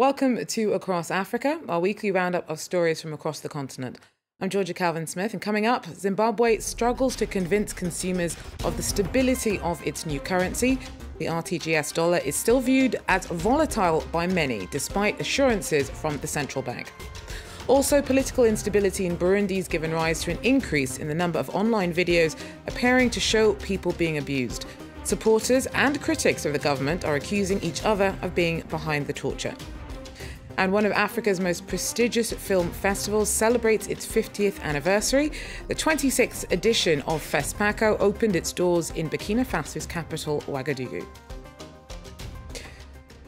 Welcome to Across Africa, our weekly roundup of stories from across the continent. I'm Georgia Calvin-Smith, and coming up, Zimbabwe struggles to convince consumers of the stability of its new currency. The RTGS dollar is still viewed as volatile by many, despite assurances from the central bank. Also, political instability in Burundi has given rise to an increase in the number of online videos appearing to show people being abused. Supporters and critics of the government are accusing each other of being behind the torture. And one of Africa's most prestigious film festivals celebrates its 50th anniversary. The 26th edition of Fespaco opened its doors in Burkina Faso's capital, Ouagadougou.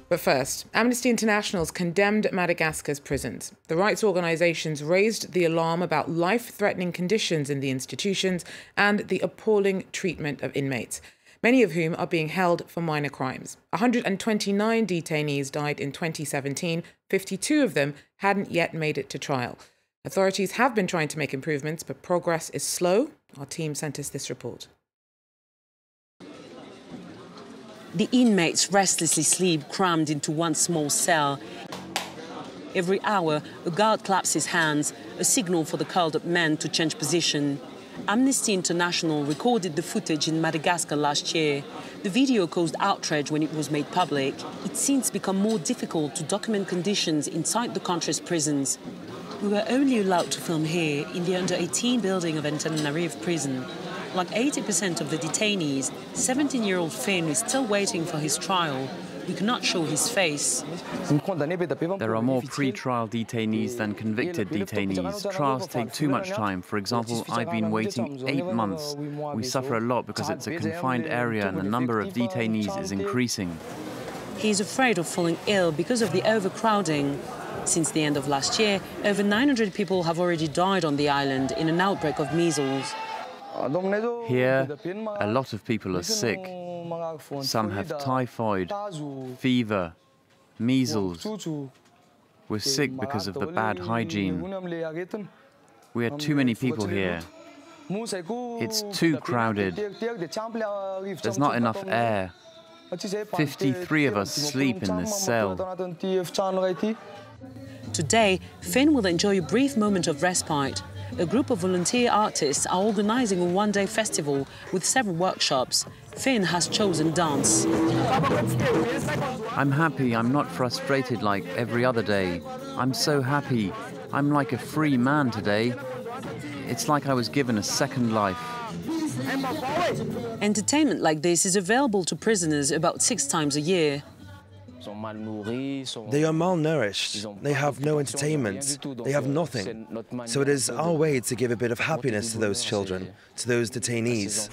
But first, Amnesty International's condemned Madagascar's prisons. The rights organisations raised the alarm about life-threatening conditions in the institutions and the appalling treatment of inmates, many of whom are being held for minor crimes. 129 detainees died in 2017. 52 of them hadn't yet made it to trial. Authorities have been trying to make improvements, but progress is slow. Our team sent us this report. The inmates restlessly sleep crammed into one small cell. Every hour, a guard claps his hands, a signal for the curled-up men to change position. Amnesty International recorded the footage in Madagascar last year. The video caused outrage when it was made public. It's since become more difficult to document conditions inside the country's prisons. We were only allowed to film here, in the under-18 building of Antananarivo prison. Like 80% of the detainees, 17-year-old Finn is still waiting for his trial. We cannot show his face. There are more pre-trial detainees than convicted detainees. Trials take too much time. For example, I've been waiting 8 months. We suffer a lot because it's a confined area and the number of detainees is increasing. He is afraid of falling ill because of the overcrowding. Since the end of last year, over 900 people have already died on the island in an outbreak of measles. Here, a lot of people are sick. Some have typhoid, fever, measles. We're sick because of the bad hygiene. We are too many people here. It's too crowded. There's not enough air. 53 of us sleep in this cell. Today, Finn will enjoy a brief moment of respite. A group of volunteer artists are organising a one-day festival with several workshops. Finn has chosen dance. I'm happy. I'm not frustrated like every other day. I'm so happy. I'm like a free man today. It's like I was given a second life. Entertainment like this is available to prisoners about 6 times a year. They are malnourished, they have no entertainment, they have nothing. So it is our way to give a bit of happiness to those children, to those detainees.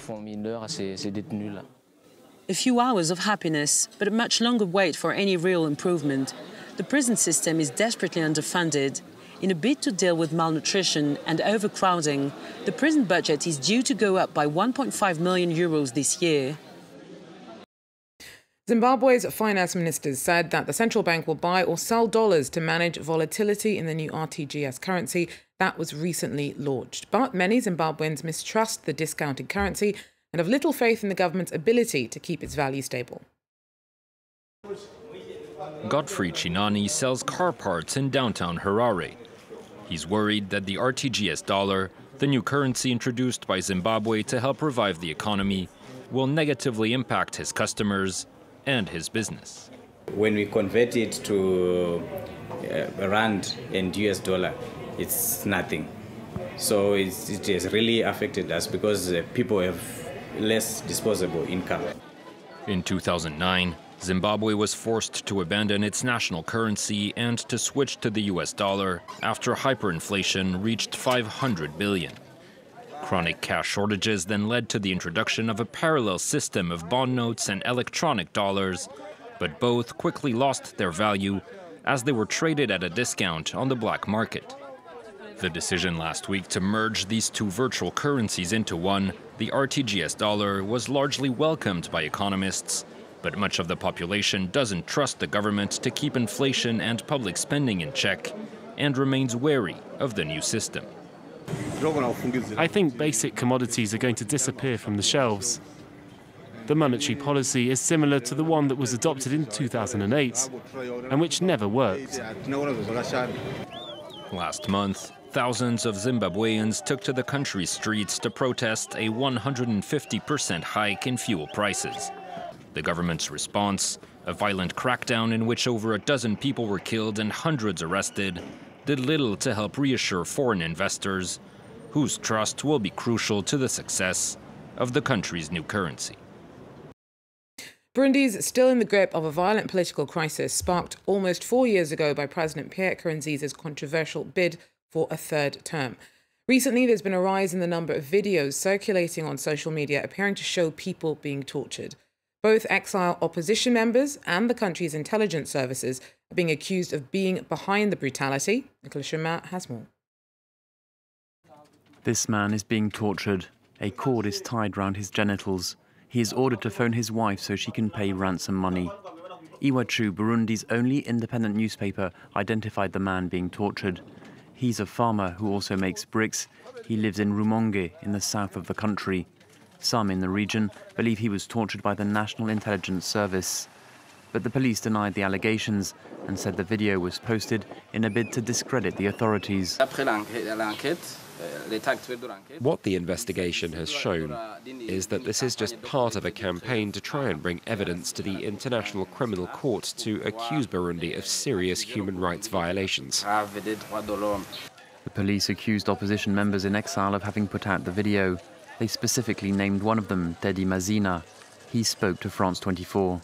A few hours of happiness, but a much longer wait for any real improvement. The prison system is desperately underfunded. In a bid to deal with malnutrition and overcrowding, the prison budget is due to go up by 1.5 million euros this year. Zimbabwe's finance ministers said that the central bank will buy or sell dollars to manage volatility in the new RTGS currency that was recently launched. But many Zimbabweans mistrust the discounted currency and have little faith in the government's ability to keep its value stable. Godfrey Chinani sells car parts in downtown Harare. He's worried that the RTGS dollar, the new currency introduced by Zimbabwe to help revive the economy, will negatively impact his customers and his business. When we convert it to rand and US dollar, it's nothing. So it has really affected us because people have less disposable income. In 2009, Zimbabwe was forced to abandon its national currency and to switch to the US dollar after hyperinflation reached 500 billion. Chronic cash shortages then led to the introduction of a parallel system of bond notes and electronic dollars, but both quickly lost their value as they were traded at a discount on the black market. The decision last week to merge these two virtual currencies into one, the RTGS dollar, was largely welcomed by economists, but much of the population doesn't trust the government to keep inflation and public spending in check and remains wary of the new system. I think basic commodities are going to disappear from the shelves. The monetary policy is similar to the one that was adopted in 2008 and which never worked. Last month, thousands of Zimbabweans took to the country's streets to protest a 150% hike in fuel prices. The government's response, a violent crackdown in which over a dozen people were killed and hundreds arrested, did little to help reassure foreign investors, whose trust will be crucial to the success of the country's new currency. Burundi is still in the grip of a violent political crisis sparked almost 4 years ago by President Pierre Nkurunziza's controversial bid for a third term. Recently, there's been a rise in the number of videos circulating on social media appearing to show people being tortured. Both exile opposition members and the country's intelligence services are being accused of being behind the brutality. Nicolas Chemin has more. This man is being tortured. A cord is tied round his genitals. He is ordered to phone his wife so she can pay ransom money. Iwachu, Burundi's only independent newspaper, identified the man being tortured. He's a farmer who also makes bricks. He lives in Rumonge, in the south of the country. Some in the region believe he was tortured by the National Intelligence Service. But the police denied the allegations and said the video was posted in a bid to discredit the authorities. What the investigation has shown is that this is just part of a campaign to try and bring evidence to the International Criminal Court to accuse Burundi of serious human rights violations. The police accused opposition members in exile of having put out the video. They specifically named one of them, Teddy Mazina. He spoke to France 24.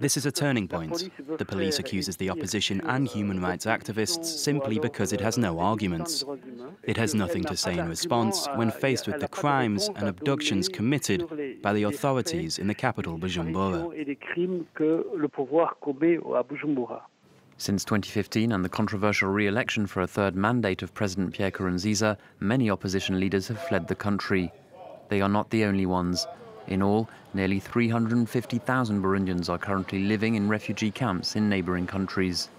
This is a turning point. The police accuses the opposition and human rights activists simply because it has no arguments. It has nothing to say in response when faced with the crimes and abductions committed by the authorities in the capital, Bujumbura. Since 2015 and the controversial re-election for a third mandate of President Pierre Nkurunziza, many opposition leaders have fled the country. They are not the only ones. In all, nearly 350,000 Burundians are currently living in refugee camps in neighbouring countries.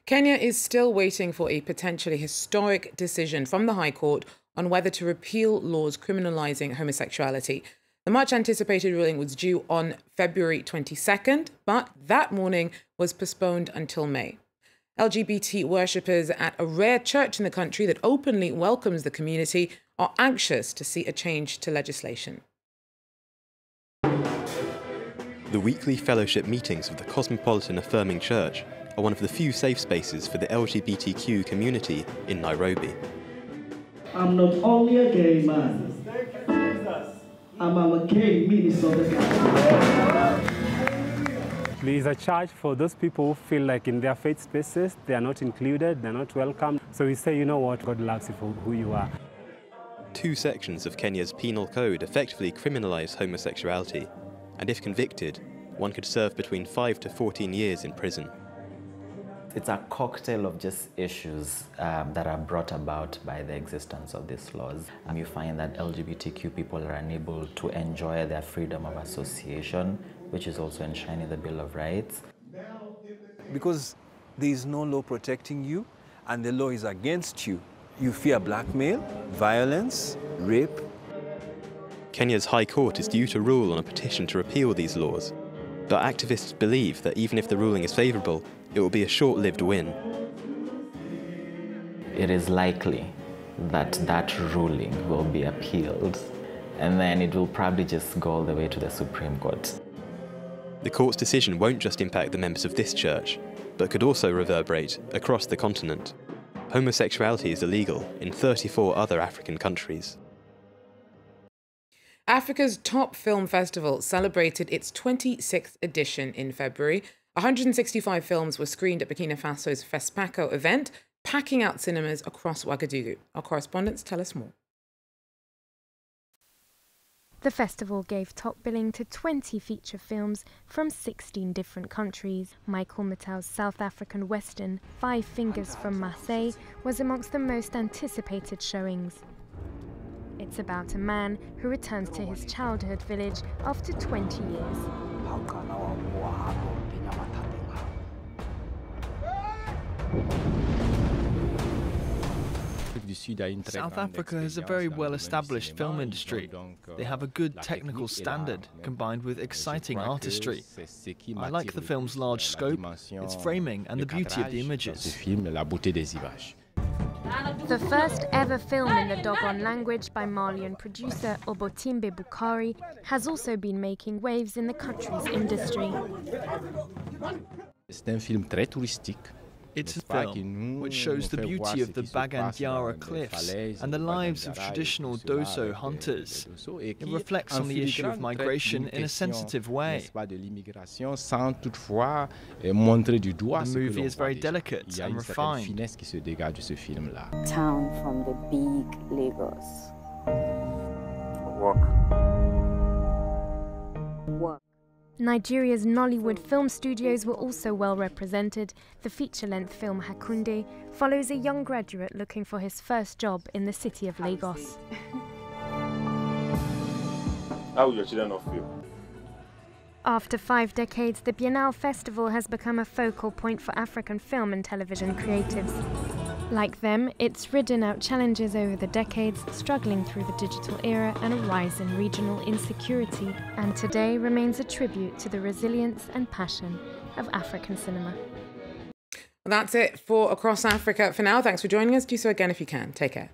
Kenya is still waiting for a potentially historic decision from the High Court on whether to repeal laws criminalising homosexuality. The much-anticipated ruling was due on February 22nd, but that morning was postponed until May. LGBT worshippers at a rare church in the country that openly welcomes the community are anxious to see a change to legislation. The weekly fellowship meetings of the Cosmopolitan Affirming Church are one of the few safe spaces for the LGBTQ community in Nairobi. I'm not only a gay man, I'm a gay minister of the gospel. There is a church for those people who feel like in their faith spaces, they are not included, they're not welcome. So we say, you know what, God loves you for who you are. 2 sections of Kenya's penal code effectively criminalise homosexuality, and if convicted, one could serve between 5 to 14 years in prison. It's a cocktail of just issues that are brought about by the existence of these laws. You find that LGBTQ people are unable to enjoy their freedom of association, which is also enshrined in the Bill of Rights. Because there is no law protecting you and the law is against you, you fear blackmail, violence, rape. Kenya's High Court is due to rule on a petition to repeal these laws, but activists believe that even if the ruling is favourable, it will be a short-lived win. It is likely that that ruling will be appealed, and then it will probably just go all the way to the Supreme Court. The court's decision won't just impact the members of this church, but could also reverberate across the continent. Homosexuality is illegal in 34 other African countries. Africa's top film festival celebrated its 26th edition in February. 165 films were screened at Burkina Faso's Fespaco event, packing out cinemas across Ouagadougou. Our correspondents tell us more. The festival gave top billing to 20 feature films from 16 different countries. Michael Mattel's South African western, Five Fingers from Marseille, was amongst the most anticipated showings. It's about a man who returns to his childhood village after 20 years. South Africa has a very well-established film industry. They have a good technical standard, combined with exciting artistry. I like the film's large scope, its framing and the beauty of the images. The first ever film in the Dogon language by Malian producer Obotimbe Bukari has also been making waves in the country's industry. It's a film which shows the beauty of the Bagandiara cliffs and the lives of traditional Doso hunters. It reflects on the issue of migration in a sensitive way. The movie is very delicate and refined. Town from the big Lagos. Work. Nigeria's Nollywood film studios were also well represented. The feature-length film Hakunde follows a young graduate looking for his first job in the city of Lagos. How will your children not feel? After 5 decades, the Biennale Festival has become a focal point for African film and television creatives. Like them, it's ridden out challenges over the decades, struggling through the digital era and a rise in regional insecurity, and today remains a tribute to the resilience and passion of African cinema. Well, that's it for Across Africa for now. Thanks for joining us. Do so again if you can. Take care.